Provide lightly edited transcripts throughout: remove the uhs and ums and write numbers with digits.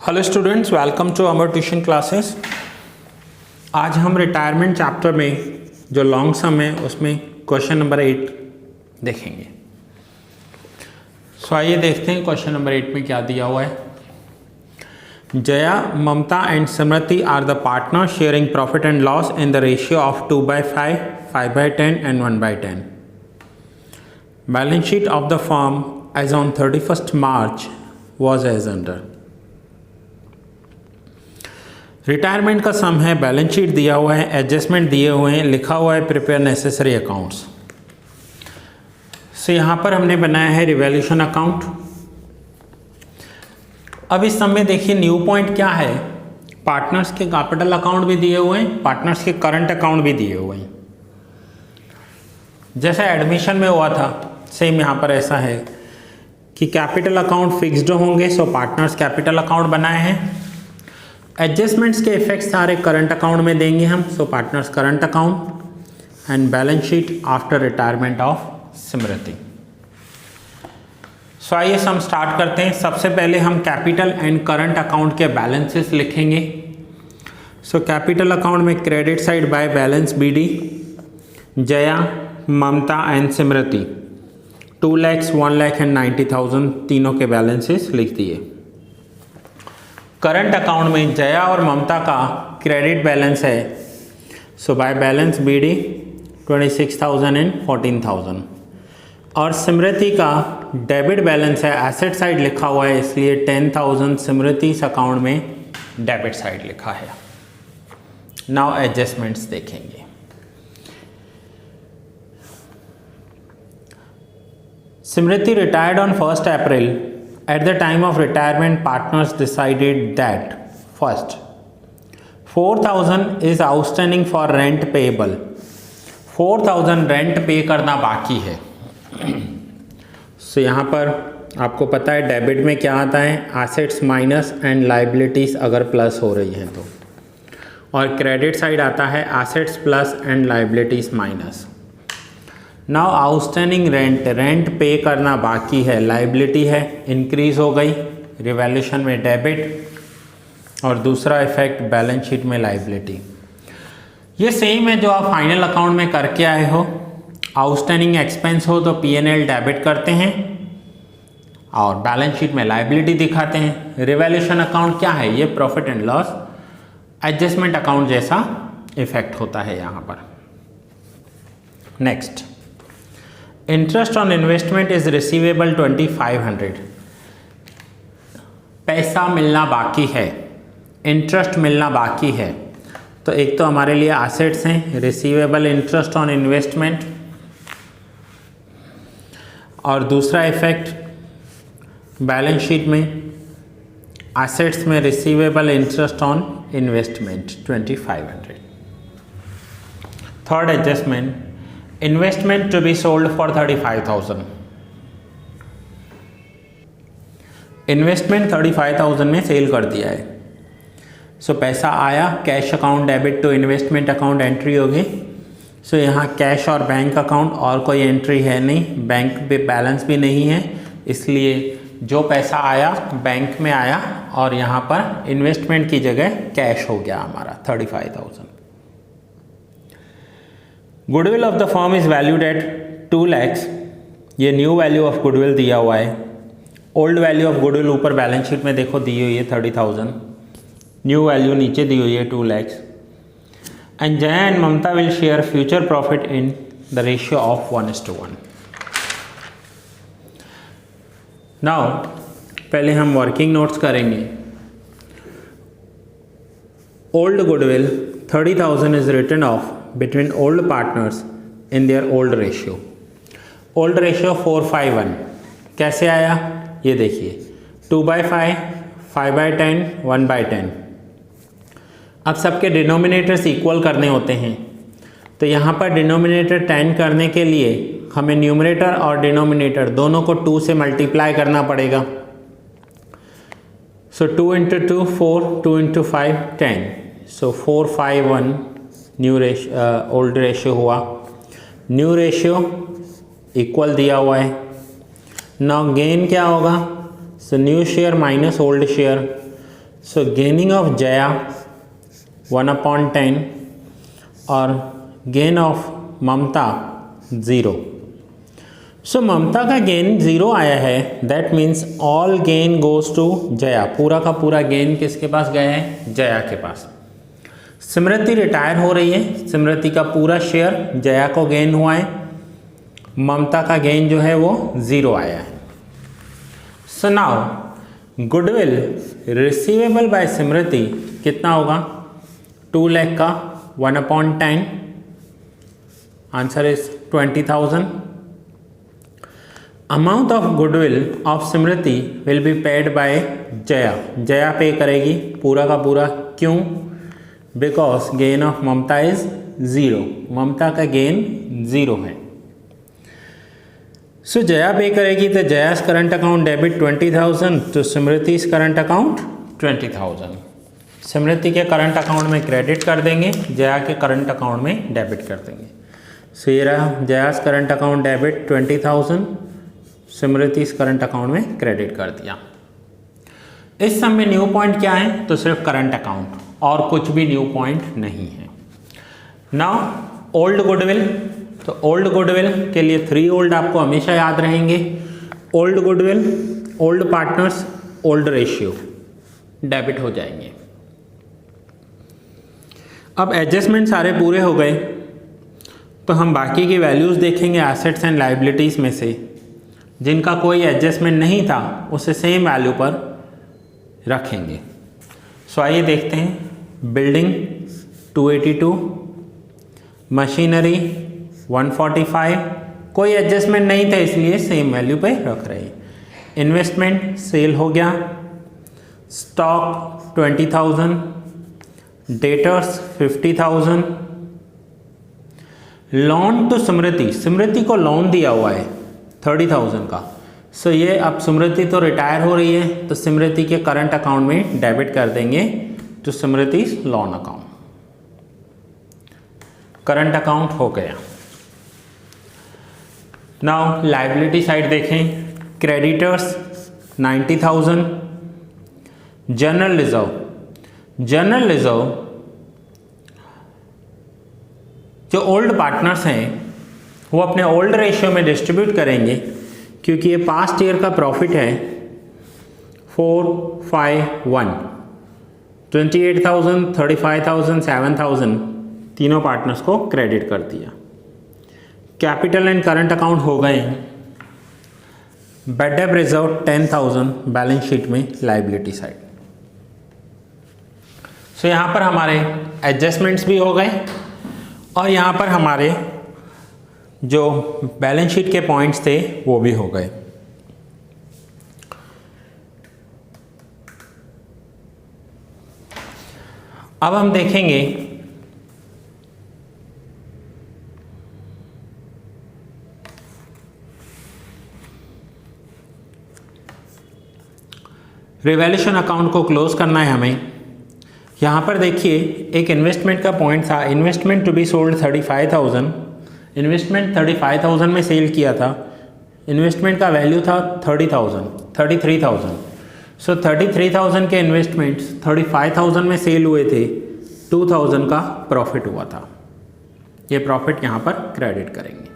Hello students, welcome to our tuition classes. आज हम retirement chapter में जो लॉन्ग सम है उसमें क्वेश्चन नंबर 8 देखेंगे। सो आइए देखते हैं क्वेश्चन नंबर 8 में क्या दिया हुआ है। Jaya, Mamata and Smriti are the partners sharing profit and loss in the ratio of 2/5, 5/10 and 1/10। Balance sheet of the firm as on 31st March was as under. Retirement का सम है, बैलेंस शीट दिया हुआ है, एडजस्टमेंट दिए हुए हैं, लिखा हुआ है प्रिपेयर नेसेसरी अकाउंट्स। सो यहाँ पर हमने बनाया है रिवैल्यूएशन अकाउंट। अब इस सम में देखिए न्यू पॉइंट क्या है, पार्टनर्स के कैपिटल अकाउंट भी दिए हुए हैं, पार्टनर्स के करंट अकाउंट भी दिए हुए हैं। जैसा एडमिशन में हुआ था सेम यहाँ पर ऐसा है कि कैपिटल अकाउंट फिक्स्ड होंगे, सो पार्टनर्स कैपिटल अकाउंट बनाए हैं। एडजस्टमेंट्स के इफेक्ट सारे करंट अकाउंट में देंगे हम, so partners current account and balance sheet after retirement of Smriti. So आइए हम स्टार्ट करते हैं। सबसे पहले हम कैपिटल एंड करंट अकाउंट के बैलेंसेस लिखेंगे। सो कैपिटल अकाउंट में credit side by balance BD, Jaya, Mamata and Smriti 2 lakhs, 1 lakh and 90,000 तीनों के बैलेंसेस लिख दिए। करंट अकाउंट में जया और ममता का क्रेडिट बैलेंस है, so by balance BD 26,000 and 14,000। और स्मृति का डेबिट बैलेंस है, एसेट साइड लिखा हुआ है इसलिए 10,000 स्मृति अकाउंट में डेबिट साइड लिखा है। नाउ एडजस्टमेंट्स देखेंगे। Smriti retired on 1st April. At the time of retirement, partners decided that first, 4,000 is outstanding for rent payable. 4,000 rent पे करना बाकी है। सो यहाँ पर आपको पता है डेबिट में क्या आता है, एसेट्स माइनस एंड लाइबिलिटीज़ अगर प्लस हो रही हैं तो, और क्रेडिट साइड आता है assets plus and liabilities minus. Now outstanding rent पे करना बाकी है, लाइबिलिटी है, इंक्रीज हो गई, रिवैल्यूएशन में डेबिट, और दूसरा इफेक्ट बैलेंस शीट में लाइबिलिटी। ये सेम है जो आप फाइनल अकाउंट में करके आए हो। आउटस्टैंडिंग एक्सपेंस हो तो P&L डेबिट करते हैं और बैलेंस शीट में लाइबिलिटी दिखाते हैं। रिवैल्यूएशन अकाउंट क्या है, ये profit and loss adjustment account जैसा इफेक्ट होता है यहाँ पर। Next, interest on investment is receivable 2,500। पैसा मिलना बाकी है, इंटरेस्ट मिलना बाकी है, तो एक तो हमारे लिए एसेट्स हैं, रिसीवेबल इंटरेस्ट ऑन इन्वेस्टमेंट, और दूसरा इफेक्ट बैलेंस शीट में एसेट्स में receivable interest on investment 2,500। Third adjustment, investment to be sold for 35,000। Investment 35,000 में सेल कर दिया है। सो पैसा आया, cash account debit to investment account entry होगी। सो यहाँ कैश और बैंक अकाउंट और कोई एंट्री है नहीं, बैंक पे बैलेंस भी नहीं है, इसलिए जो पैसा आया बैंक में आया और यहाँ पर इन्वेस्टमेंट की जगह कैश हो गया हमारा 35,000। Goodwill of the firm is valued at 2 lakhs। ये न्यू वैल्यू ऑफ गुडविल दिया हुआ है। ओल्ड वैल्यू ऑफ गुडविल ऊपर बैलेंस शीट में देखो दी हुई है 30,000, न्यू वैल्यू नीचे दी हुई है 2 lakhs। And Jaya and Mamata will share future profit in the ratio of 1:1। Now पहले हम वर्किंग नोट्स करेंगे। Old goodwill 30,000 is written off between old partners in their old ratio. Old ratio 4:5:1 कैसे आया ये देखिए, 2/5, 5/10, 1/10। अब सबके डिनोमिनेटर्स इक्वल करने होते हैं, तो यहाँ पर डिनोमिनेटर 10 करने के लिए हमें न्यूमरेटर और डिनोमिनेटर दोनों को 2 से मल्टीप्लाई करना पड़ेगा। सो 2 × 2 4, 2 × 5 10, सो 4:5:1 न्यू ओल्ड रेशियो हुआ। न्यू रेशियो इक्वल दिया हुआ है। नाउ गेन क्या होगा, so new share minus old share, so gaining of Jaya 1/10 और गेन ऑफ ममता 0। सो ममता का गेन 0 आया है, that means all gain goes to Jaya. पूरा का पूरा गेन किसके पास गया है? जया के पास। स्मृति रिटायर हो रही है, स्मृति का पूरा शेयर जया को गेन हुआ है, ममता का गेन जो है वो 0 आया है। So now goodwill receivable by Smriti कितना होगा? 2 लाख का 1/10, answer is 20,000। Amount of goodwill of Smriti will be paid by Jaya. Jaya pay करेगी पूरा का पूरा, क्यों? Because gain of Mamata is 0, Mamata का गेन 0 है। सो जया पे करेगी तो जयास करंट अकाउंट डेबिट 20,000 तो स्मृति करंट अकाउंट 20,000। स्मृति के करंट अकाउंट में क्रेडिट कर देंगे, जया के करंट अकाउंट में डेबिट कर देंगे। सो ये रहा जयास करंट अकाउंट डेबिट 20,000, स्मृति करंट अकाउंट में क्रेडिट कर दिया। इस सम में न्यू पॉइंट क्या है? तो सिर्फ करंट अकाउंट और कुछ भी न्यू पॉइंट नहीं है। नाउ ओल्ड गुडविल, तो ओल्ड गुडविल के लिए 3 ओल्ड आपको हमेशा याद रहेंगे। Old goodwill, old partners, old ratio debit हो जाएंगे। अब एडजस्टमेंट सारे पूरे हो गए तो हम बाकी की वैल्यूज़ देखेंगे एसेट्स एंड लाइबिलिटीज़ में से। जिनका कोई एडजस्टमेंट नहीं था उसे सेम वैल्यू पर रखेंगे। सो आइए देखते हैं। बिल्डिंग 282, मशीनरी 145, कोई एडजस्टमेंट नहीं था इसलिए सेम वैल्यू पे रख रहे हैं। इन्वेस्टमेंट सेल हो गया, स्टॉक 20,000, डेटर्स 50,000, लोन टू स्मृति, स्मृति को लोन दिया हुआ है 30,000 का। सो ये अब स्मृति तो रिटायर हो रही है तो स्मृति के करंट अकाउंट में डेबिट कर देंगे to Smriti loan account. Current account हो गया। नाउ लाइबिलिटी साइड देखें। Creditors 90,000, general reserve, general reserve जो ओल्ड पार्टनर्स हैं वो अपने ओल्ड रेशियो में डिस्ट्रीब्यूट करेंगे, क्योंकि ये पास्ट ईयर का प्रॉफिट है 451, 28,000, 35,000, 7,000 तीनों पार्टनर्स को क्रेडिट कर दिया। कैपिटल एंड करंट अकाउंट हो गए हैं। Bad debt reserve 10,000 balance sheet में लाइबिलिटी साइड। सो यहाँ पर हमारे एडजस्टमेंट्स भी हो गए और यहाँ पर हमारे जो बैलेंस शीट के पॉइंट्स थे वो भी हो गए। अब हम देखेंगे रिवैल्यूएशन अकाउंट को क्लोज करना है हमें। यहाँ पर देखिए एक इन्वेस्टमेंट का पॉइंट था, investment to be sold 35,000, investment 35,000 में सेल किया था। इन्वेस्टमेंट का वैल्यू था 33,000। सो 33,000 के इन्वेस्टमेंट्स 35,000 में सेल हुए थे, 2,000 का प्रॉफिट हुआ था। ये प्रॉफिट यहाँ पर क्रेडिट करेंगे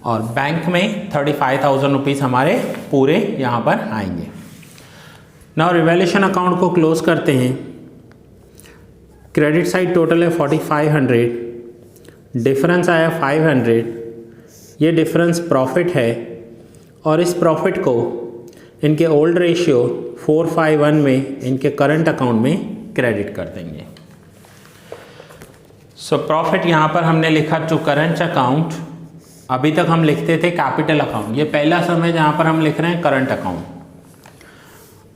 और बैंक में 35,000 रुपीज़ हमारे पूरे यहाँ पर आएंगे। नाउ रिवैल्यूएशन अकाउंट को क्लोज करते हैं। क्रेडिट साइड टोटल है 4,500, डिफरेंस आया 500, ये डिफरेंस प्रॉफिट है और इस प्रॉफिट को इनके ओल्ड रेशियो 451 में इनके करंट अकाउंट में क्रेडिट कर देंगे। सो प्रॉफिट यहाँ पर हमने लिखा टू करंट अकाउंट। अभी तक हम लिखते थे कैपिटल अकाउंट, ये पहला सम है जहाँ पर हम लिख रहे हैं करंट अकाउंट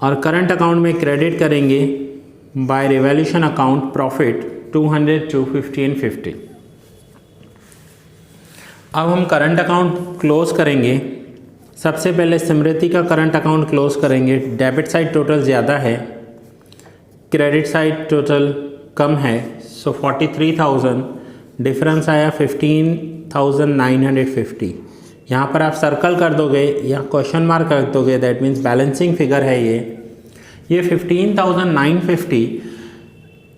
और करंट अकाउंट में क्रेडिट करेंगे by revaluation account profit 200, 250 and 50। अब हम करंट अकाउंट क्लोज करेंगे। सबसे पहले स्मृति का करंट अकाउंट क्लोज करेंगे। डेबिट साइड टोटल ज़्यादा है, क्रेडिट साइड टोटल कम है। सो 43,000, डिफरेंस आया 15,950। यहाँ पर आप सर्कल कर दोगे या क्वेश्चन मार्क कर दोगे, दैट मीन्स बैलेंसिंग फिगर है ये। ये 15,950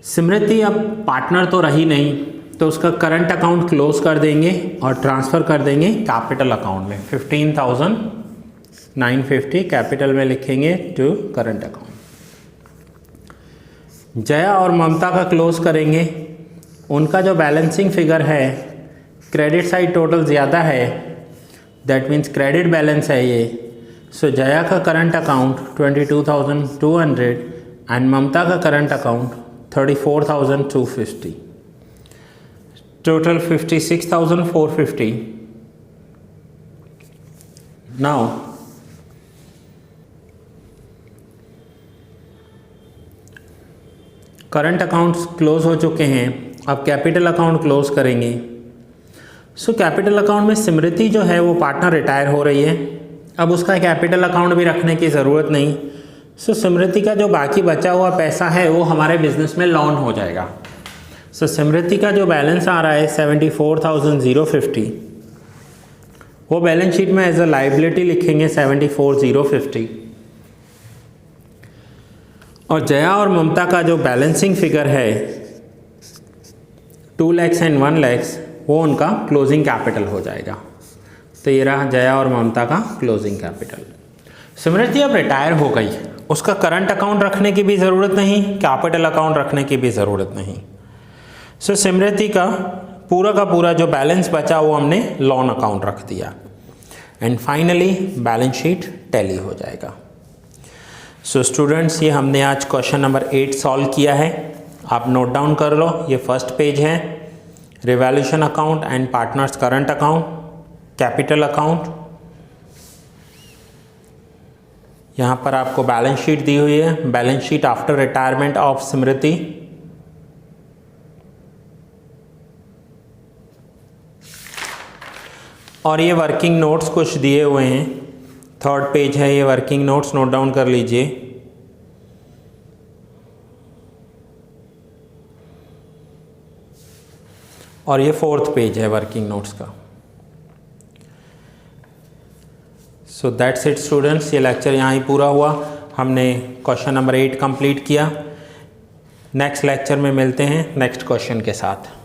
स्मृति अब पार्टनर तो रही नहीं, तो उसका करंट अकाउंट क्लोज कर देंगे और ट्रांसफ़र कर देंगे कैपिटल अकाउंट में। 15,950 कैपिटल में लिखेंगे टू करंट अकाउंट। जया और ममता का क्लोज करेंगे। उनका जो बैलेंसिंग फिगर है, क्रेडिट साइड टोटल ज़्यादा है, दैट मीन्स क्रेडिट बैलेंस है ये। सो जया का करंट अकाउंट 22,200 एंड ममता का current account 34,250, total 56,450। Now current accounts close हो चुके हैं, अब कैपिटल अकाउंट क्लोज करेंगे। सो कैपिटल अकाउंट में स्मृति जो है वो पार्टनर रिटायर हो रही है, अब उसका कैपिटल अकाउंट भी रखने की ज़रूरत नहीं। सो स्मृति का जो बाकी बचा हुआ पैसा है वो हमारे बिजनेस में लॉन हो जाएगा। सो स्मृति का जो बैलेंस आ रहा है 74,050, वो बैलेंस शीट में एज अ लाइबिलिटी लिखेंगे 74,050। और जया और ममता का जो बैलेंसिंग फिगर है 2 lakhs एंड 1 lakhs, वो उनका क्लोजिंग कैपिटल हो जाएगा। तो ये रहा जया और ममता का क्लोजिंग कैपिटल। स्मृति अब रिटायर हो गई, उसका करंट अकाउंट रखने की भी ज़रूरत नहीं, कैपिटल अकाउंट रखने की भी ज़रूरत नहीं। सो स्मृति का पूरा जो बैलेंस बचा वो हमने लॉन अकाउंट रख दिया and finally balance sheet tally हो जाएगा। सो स्टूडेंट्स, ये हमने आज क्वेश्चन नंबर 8 सॉल्व किया है। आप नोट डाउन कर लो, ये फर्स्ट पेज है, revaluation account and partners current account, capital account. यहाँ पर आपको बैलेंस शीट दी हुई है, balance sheet after retirement of Smriti. और ये वर्किंग नोट्स कुछ दिए हुए हैं, थर्ड पेज है ये वर्किंग नोट्स, नोट डाउन कर लीजिए। और ये फोर्थ पेज है वर्किंग नोट्स का। सो दैट्स इट स्टूडेंट्स, ये लेक्चर यहाँ ही पूरा हुआ। हमने क्वेश्चन नंबर 8 कंप्लीट किया। नेक्स्ट लेक्चर में मिलते हैं नेक्स्ट क्वेश्चन के साथ।